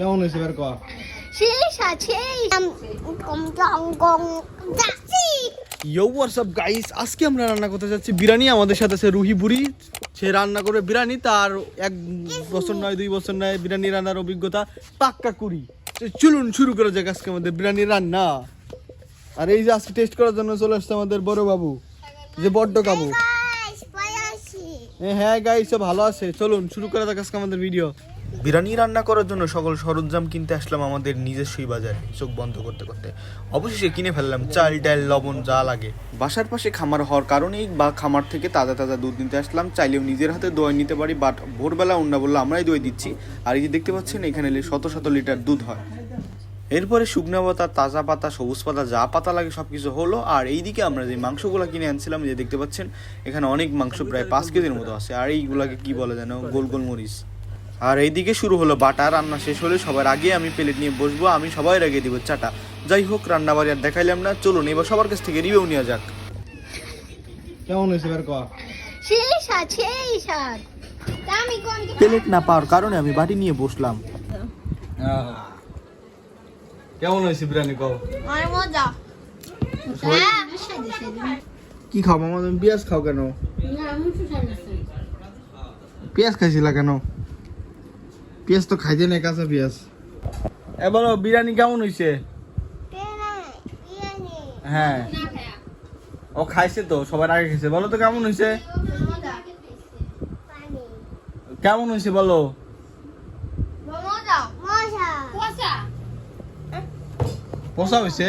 কেমন হয়েছে এবার কয়া? ইয়ো হোয়াটসঅ্যাপ গাইস, আজকে আমরা রান্না করতে যাচ্ছি বিরিয়ানি। আমাদের সাথে আছে রুহি বুড়ি, সে রান্না করবে বিরিয়ানি। তার 1 বছর নয় 2 বছর নয় বিরিয়ানি রান্নার অভিজ্ঞতা পাক্কা কুড়ি। চলুন শুরু করা যাক আজকে আমাদের বিরিয়ানি রান্না। আর এই যে আজকে টেস্ট করার জন্য চলে আসছে আমাদের বড় বাবু, যে বড্ড কাবু। হ্যাঁ গাইস, সব ভালো আছে। চলুন শুরু করা যাক আজকে আমাদের ভিডিও। বিরিয়ানি রান্না করার জন্য সকল সরঞ্জাম কিনতে আসলাম আমাদের নিজস্বই বাজারে, চোখ বন্ধ করতে করতে অবশেষে কিনে ফেললাম চাল ডাল লবণ যা লাগে। বাসার পাশে খামার হওয়ার কারণেই বা খামার থেকে তাজা তাজা দুধ নিতে আসলাম। চাইলেও নিজের হাতে দই নিতে পারি, বাট ভোরবেলা অন্য বললো আমরাই দই দিচ্ছি। আর এই যে দেখতে পাচ্ছেন এখানে শত শত লিটার দুধ হয়। এরপরে শুকনো পাতা, তাজা পাতা, সবুজ পাতা, যা পাতা লাগে সব কিছু হলো। আর এইদিকে আমরা যে মাংসগুলো কিনে আনছিলাম, যে দেখতে পাচ্ছেন এখানে অনেক মাংস, প্রায় 5 কেজির মতো আছে। আর এইগুলাকে কি বলে যেন, গোল গোল মরিচ। আর এইদিকে শুরু হলো বাটা। রান্না শেষ হলে সবার আগে আমি প্লেট নিয়ে বসবো, আমি সবাই আগে দিব চাটা। যাই হোক, রান্না বাড়ি আর দেখাইলাম না, চলুন এবার সবার কাছ থেকে রিভিউ নেওয়া যাক। কেমন হয়েছে এবার কয়া? প্লেট না পাওয়ার কারণে আমি বাটি নিয়ে বসলাম। কেমন হয়েছে বিরিয়ানি কও? কি খাও মামা তুমি? পেঁয়াজ খাও কেন? পেঁয়াজ খাইছিলা কেন? পেঁয়াজ তো খাইতে নাই, কাঁচা পেঁয়াজ। এবার বিরিয়ানি কেমন হয়েছে? হ্যাঁ ও খাইছে তো, সবার আগে খাইছে। বলো তো কেমন হয়েছে? কেমন হয়েছে বলো? পোষা হয়েছে?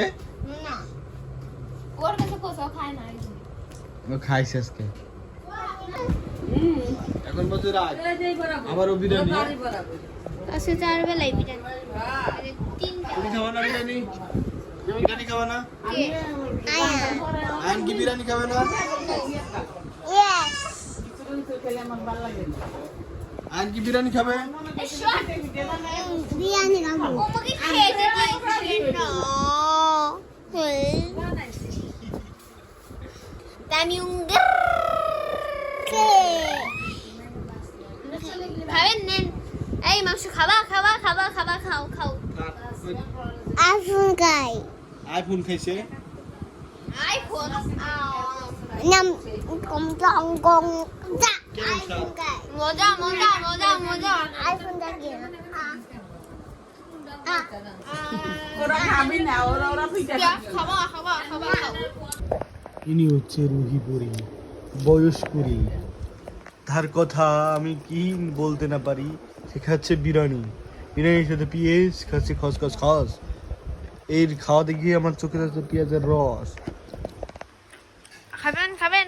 খাইছে আজকে। এখন বলছে রাত, আবারও বিরিয়ানি। তুমি খাবা না বিরিয়ানি? বিরিয়ানি খাবা না? আয়ন কি বিরিয়ানি খাবে না? আয়ন কি বিরিয়ানি খাবে? খাবেন নেন। এই মাংস খাবা খাবা খাবা খাবা, খাও খাও। আইফোন খাইছে? আইফোন মজা মজা মজা মজা। খাবা খাবা খাবা খাও। ইনি হচ্ছে রুহি বুড়ি, বয়স কুড়ি। তার কথা আমি কি বলতে না পারি। সে খাচ্ছে বিরিয়ানি, বিরিয়ানির সাথে পেঁয়াজ খাচ্ছে, খসখস খস। এর খাওয়া দেখি আমার চোখে যাচ্ছে পেঁয়াজের রস। খাবেন খাবেন।